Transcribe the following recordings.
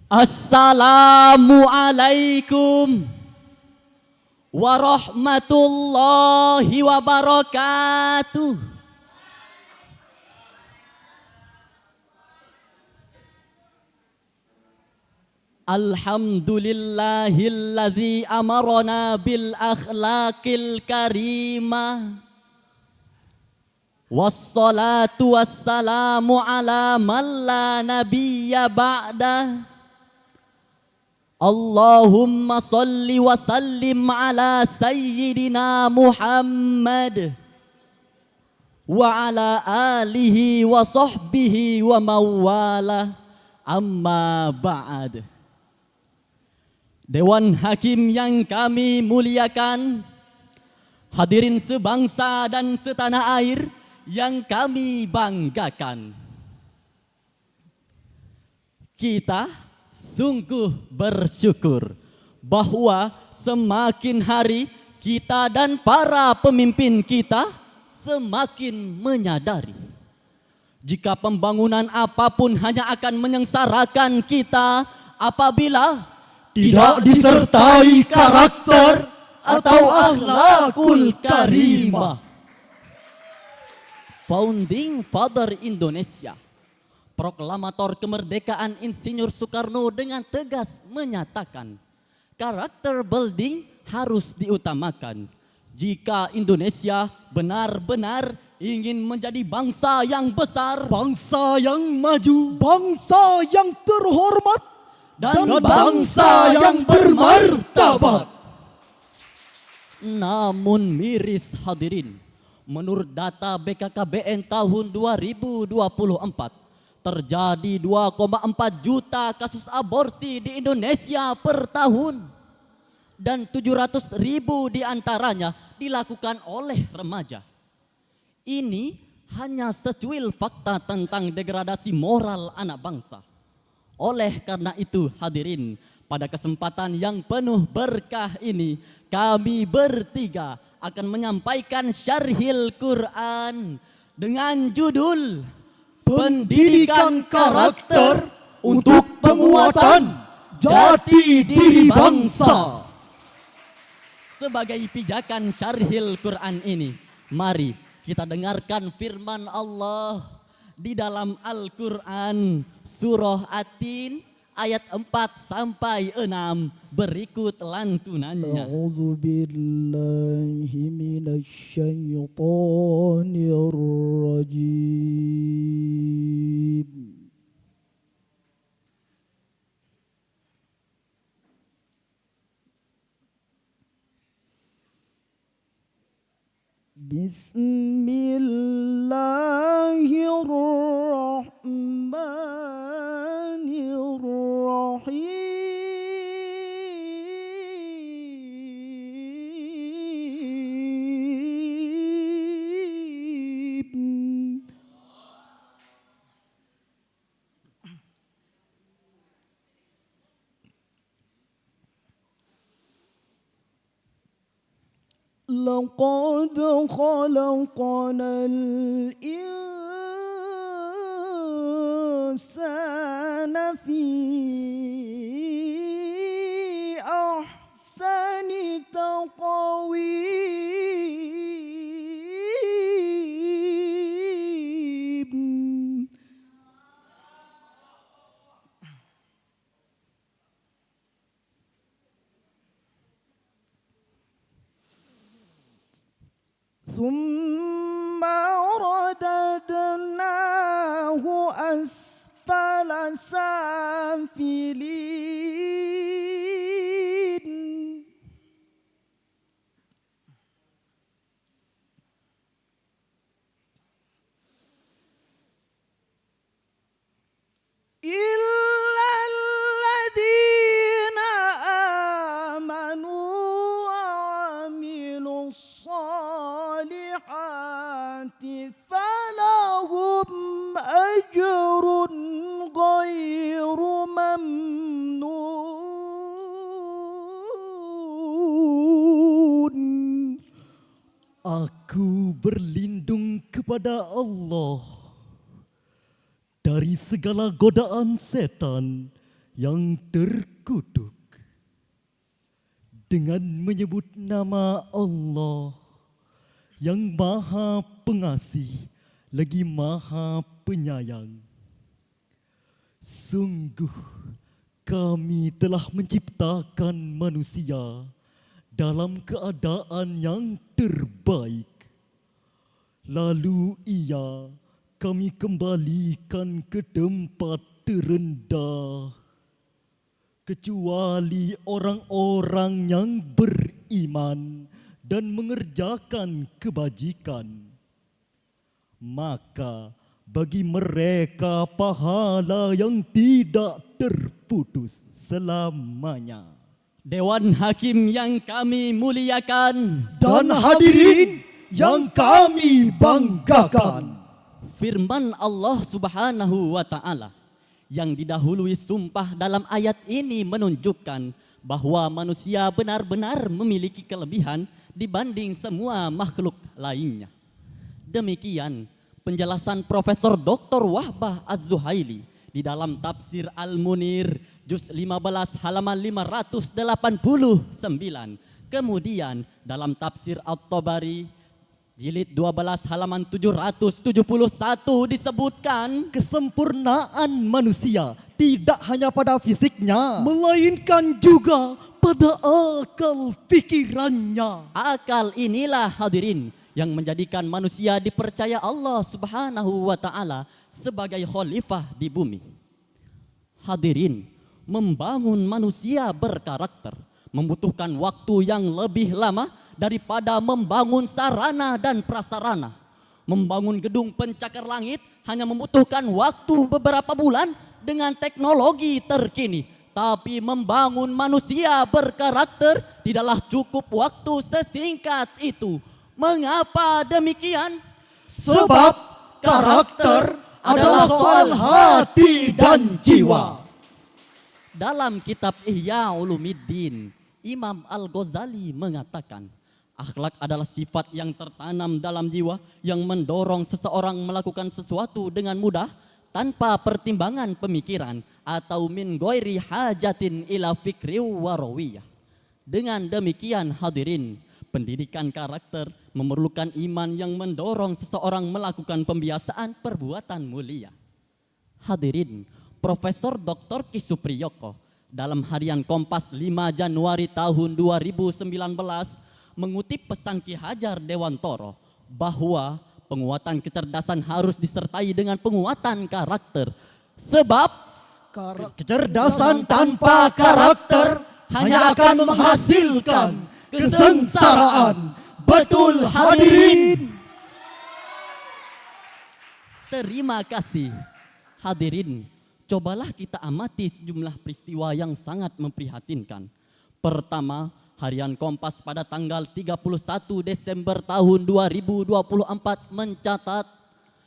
Assalamualaikum warahmatullahi wabarakatuh. Alhamdulillahilladzi amarna bil akhlaqil karimah. Wassalatu wassalamu ala man la nabiyya ba'dah. Allahumma salli wa sallim ala sayyidina Muhammad wa ala alihi wa sahbihi wa mawala, amma ba'd. Dewan Hakim yang kami muliakan, hadirin sebangsa dan setanah air yang kami banggakan, kita sungguh bersyukur bahwa semakin hari kita dan para pemimpin kita semakin menyadari jika pembangunan apapun hanya akan menyengsarakan kita apabila tidak disertai karakter atau akhlakul karimah. Founding Father Indonesia, proklamator kemerdekaan Insinyur Soekarno dengan tegas menyatakan karakter building harus diutamakan jika Indonesia benar-benar ingin menjadi bangsa yang besar, bangsa yang maju, bangsa yang terhormat, dan bangsa yang bermartabat. Namun miris hadirin, menurut data BKKBN tahun 2024, terjadi 2,4 juta kasus aborsi di Indonesia per tahun. Dan 700.000 diantaranya dilakukan oleh remaja. Ini hanya secuil fakta tentang degradasi moral anak bangsa. Oleh karena itu hadirin, pada kesempatan yang penuh berkah ini, kami bertiga akan menyampaikan syarhil Quran dengan judul Pendidikan Karakter untuk Penguatan Jati Diri Bangsa. Sebagai pijakan syarhil Quran ini, mari kita dengarkan firman Allah di dalam Al-Quran surah At-Tin ayat 4 sampai 6 berikut lantunannya. A'udzu billahi minasy syaithanir rajim. Bismillahirrahmanirrahim. Laqad khalaqnal insana fi ahsani taqwim. ثم رددناه أسفل سافلين. إلا الذين آمنوا وعملوا الصالحات فلهم أجر غير ممنون. Aku berlindung kepada Allah dari segala godaan setan yang terkutuk dengan menyebut nama Allah yang Maha Pengasih lagi Maha Penyayang. Sungguh kami telah menciptakan manusia dalam keadaan yang terbaik. Lalu ia kami kembalikan ke tempat terendah, kecuali orang-orang yang beriman dan mengerjakan kebajikan. Maka bagi mereka pahala yang tidak terputus selamanya. Dewan Hakim yang kami muliakan dan hadirin yang kami banggakan. Firman Allah Subhanahu wa Ta'ala yang didahului sumpah dalam ayat ini menunjukkan bahwa manusia benar-benar memiliki kelebihan dibanding semua makhluk lainnya. Demikian penjelasan Profesor Dr. Wahbah Az-Zuhaili di dalam tafsir Al-Munir juz 15 halaman 589. Kemudian dalam tafsir At-Tabari jilid 12 halaman 771 disebutkan, kesempurnaan manusia tidak hanya pada fisiknya, melainkan juga pada akal pikirannya. Akal inilah hadirin yang menjadikan manusia dipercaya Allah Subhanahu wa Ta'ala sebagai khalifah di bumi. Hadirin, membangun manusia berkarakter membutuhkan waktu yang lebih lama daripada membangun sarana dan prasarana. Membangun gedung pencakar langit hanya membutuhkan waktu beberapa bulan dengan teknologi terkini. Tapi membangun manusia berkarakter tidaklah cukup waktu sesingkat itu. Mengapa demikian? Sebab karakter adalah soal hati dan jiwa. Dalam kitab Ihya Ulumuddin, Imam Al-Ghazali mengatakan, akhlak adalah sifat yang tertanam dalam jiwa yang mendorong seseorang melakukan sesuatu dengan mudah tanpa pertimbangan pemikiran atau min ghairi hajatin ila fikri wa rawiyah. Dengan demikian hadirin, pendidikan karakter memerlukan iman yang mendorong seseorang melakukan pembiasaan perbuatan mulia. Hadirin, Profesor Dr. Ki Supriyoko dalam harian Kompas 5 Januari tahun 2019 mengutip pesan Ki Hajar Dewantoro bahwa penguatan kecerdasan harus disertai dengan penguatan karakter. Sebab kecerdasan tanpa karakter hanya akan menghasilkan kesengsaraan. Betul hadirin. Terima kasih hadirin. Cobalah kita amati sejumlah peristiwa yang sangat memprihatinkan. Pertama, harian Kompas pada tanggal 31 Desember tahun 2024 mencatat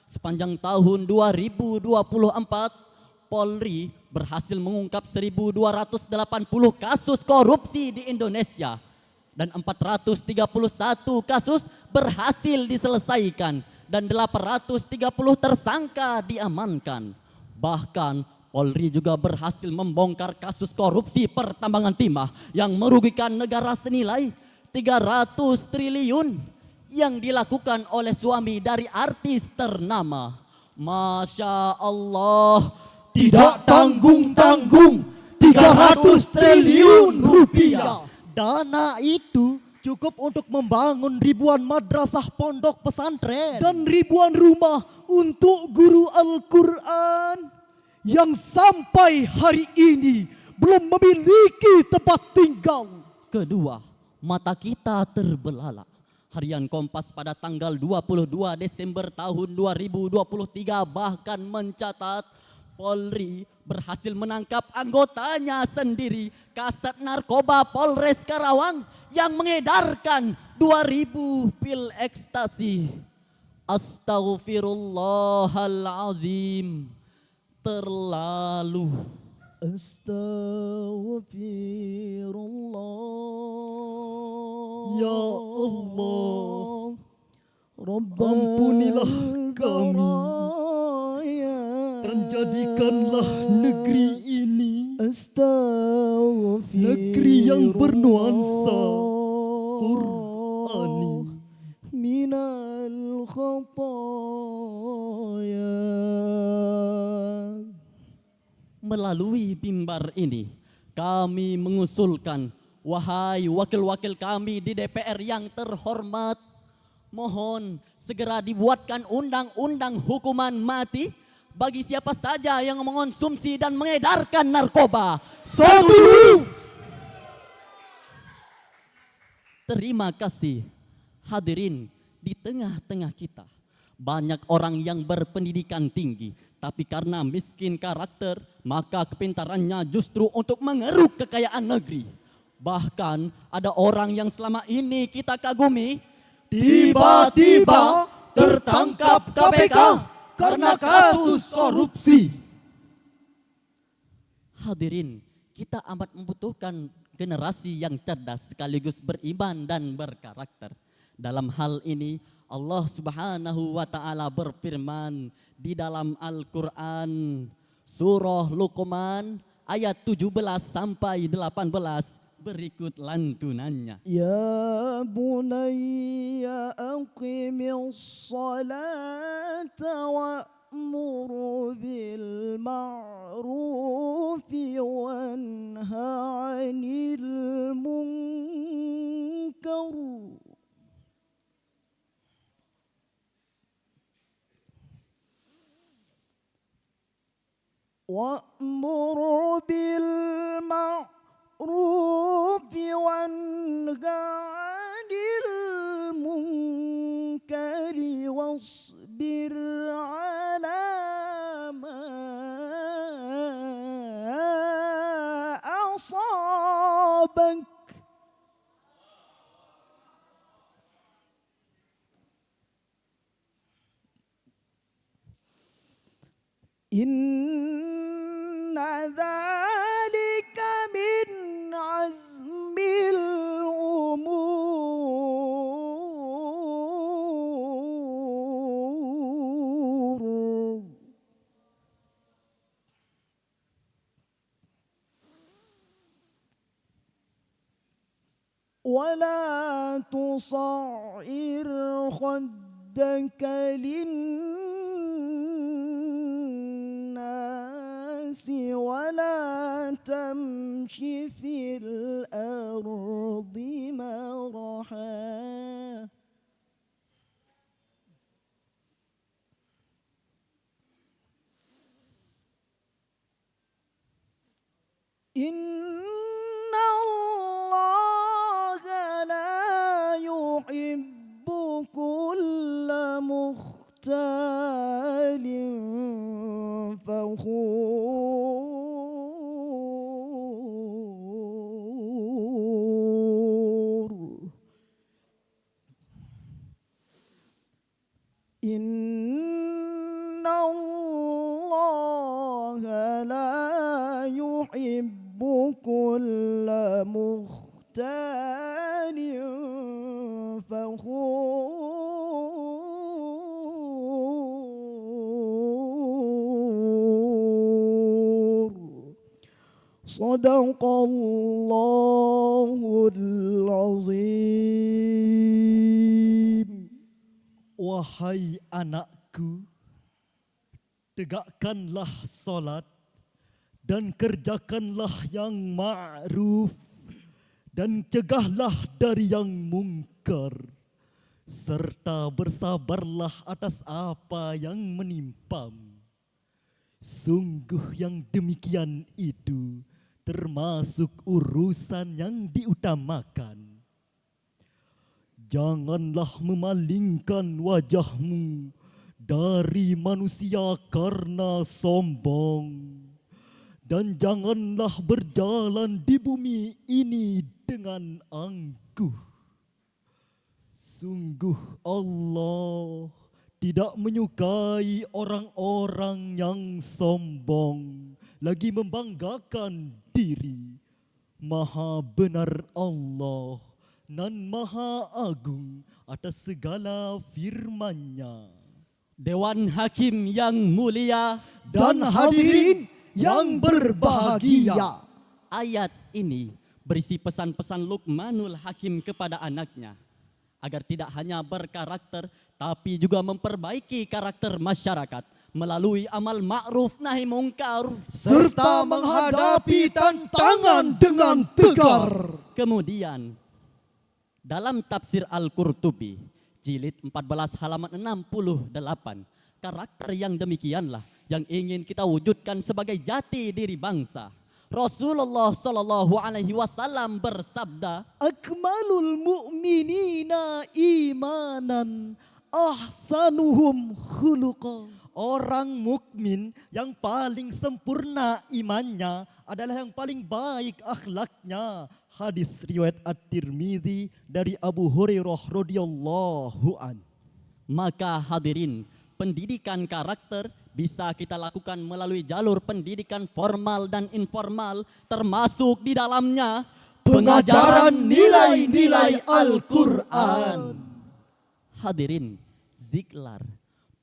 sepanjang tahun 2024 Polri berhasil mengungkap 1.280 kasus korupsi di Indonesia dan 431 kasus berhasil diselesaikan dan 830 tersangka diamankan. Bahkan Polri juga berhasil membongkar kasus korupsi pertambangan timah yang merugikan negara senilai 300 triliun yang dilakukan oleh suami dari artis ternama. Masya Allah, tidak tanggung-tanggung 300 triliun rupiah. Dana itu cukup untuk membangun ribuan madrasah pondok pesantren dan ribuan rumah untuk guru Al-Quran yang sampai hari ini belum memiliki tempat tinggal. Kedua, mata kita terbelalak. Harian Kompas pada tanggal 22 Desember tahun 2023 bahkan mencatat Polri berhasil menangkap anggotanya sendiri, Kasat Narkoba Polres Karawang yang mengedarkan 2.000 pil ekstasi. Astaghfirullahalazim. Terlalu. Astaghfirullah. Ya Allah, ampunilah kami dan jadikanlah negeri ini Negeri yang bernuansa Qur'ani minal khataya. Melalui mimbar ini, kami mengusulkan, wahai wakil-wakil kami di DPR yang terhormat, mohon segera dibuatkan undang-undang hukuman mati bagi siapa saja yang mengonsumsi dan mengedarkan narkoba. Setuju. Terima kasih. Hadirin, di tengah-tengah kita banyak orang yang berpendidikan tinggi, tapi karena miskin karakter, maka kepintarannya justru untuk mengeruk kekayaan negeri. Bahkan ada orang yang selama ini kita kagumi, Tiba-tiba tertangkap KPK karena kasus korupsi. Hadirin, kita amat membutuhkan generasi yang cerdas sekaligus beriman dan berkarakter. Dalam hal ini Allah Subhanahu wa taala berfirman di dalam Al-Qur'an surah Luqman ayat 17 sampai 18 berikut lantunannya. Ya bunayya aqimis salata wa'mur bil ma'rufi wanha 'anil munkar. وأمر بالمعروف وانه عن المنكر واصبر على ما أصابك إن ذلك من عزم الأمور. ولا تصعر خدك للناس ولا تمش في الأرض مرحا. إن الله لا يحب كل مختال فخور. إن الله لا يحب كل مختال فخور. صدق الله العظيم. Wahai anakku, tegakkanlah salat dan kerjakanlah yang ma'ruf dan cegahlah dari yang mungkar, serta bersabarlah atas apa yang menimpamu. Sungguh yang demikian itu termasuk urusan yang diutamakan. Janganlah memalingkan wajahmu dari manusia karena sombong, dan janganlah berjalan di bumi ini dengan angkuh. Sungguh Allah tidak menyukai orang-orang yang sombong lagi membanggakan diri. Maha benar Allah nan Maha Agung atas segala firman-Nya. Dewan Hakim yang mulia Dan hadirin yang berbahagia. Ayat ini berisi pesan-pesan Luqmanul Hakim kepada anaknya agar tidak hanya berkarakter tapi juga memperbaiki karakter masyarakat melalui amal ma'ruf nahi mungkar. Serta menghadapi tantangan dengan tegar. Kemudian dalam tafsir Al-Qurtubi jilid 14 halaman 68, karakter yang demikianlah yang ingin kita wujudkan sebagai jati diri bangsa. Rasulullah Shallallahu Alaihi Wasallam bersabda, Akmalul mu'minina imanan ahsanuhum khuluqa. Orang mukmin yang paling sempurna imannya adalah yang paling baik akhlaknya. Hadis riwayat At-Tirmidzi dari Abu Hurairah radhiyallahu an. maka hadirin, pendidikan karakter bisa kita lakukan melalui jalur pendidikan formal dan informal, termasuk di dalamnya Pengajaran nilai-nilai Al-Quran. Hadirin, Ziglar,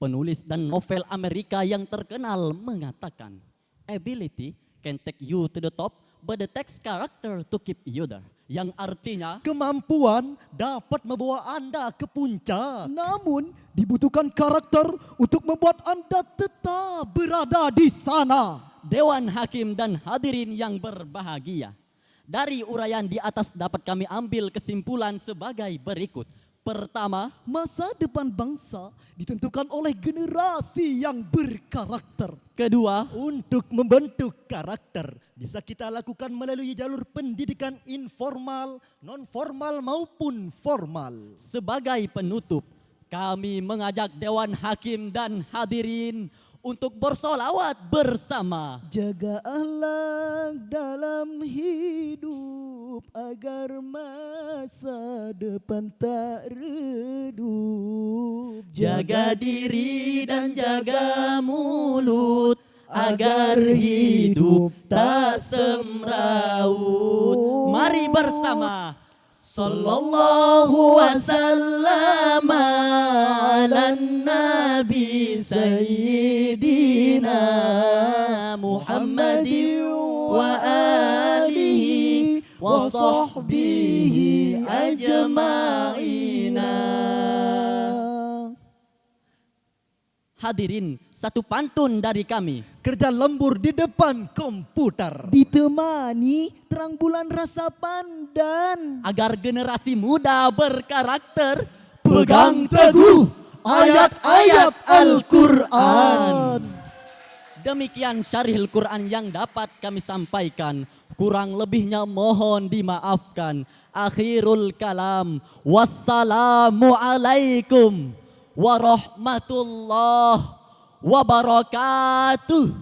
penulis dan novel Amerika yang terkenal mengatakan, ability can take you to the top, but it takes character to keep you there. Yang artinya, Kemampuan dapat membawa Anda ke puncak. Namun dibutuhkan karakter untuk membuat Anda tetap berada di sana. Dewan Hakim dan hadirin yang berbahagia, dari uraian di atas dapat kami ambil kesimpulan sebagai berikut. Pertama, Masa depan bangsa ditentukan oleh generasi yang berkarakter. kedua, Untuk membentuk karakter bisa kita lakukan melalui jalur pendidikan informal, non-formal maupun formal. sebagai penutup, kami mengajak Dewan Hakim dan hadirin untuk bersolawat bersama. Jaga akhlak dalam hidup agar masa depan tak redup. Jaga diri dan jaga mulut agar hidup tak semraut. Mari bersama. Sallallahu wasallam ala nabi sayyidina Muhammadin wa alihi wa sahbihi ajma'ina. Hadirin, satu pantun dari kami. Kerja lembur di depan komputer. Ditemani terang bulan rasa pandan. Agar generasi muda berkarakter, Pegang teguh ayat-ayat Al-Quran. Demikian syarihul Quran yang dapat kami sampaikan. Kurang lebihnya mohon dimaafkan. Akhirul kalam. Wassalamu alaikum warahmatullahi wabarakatuh.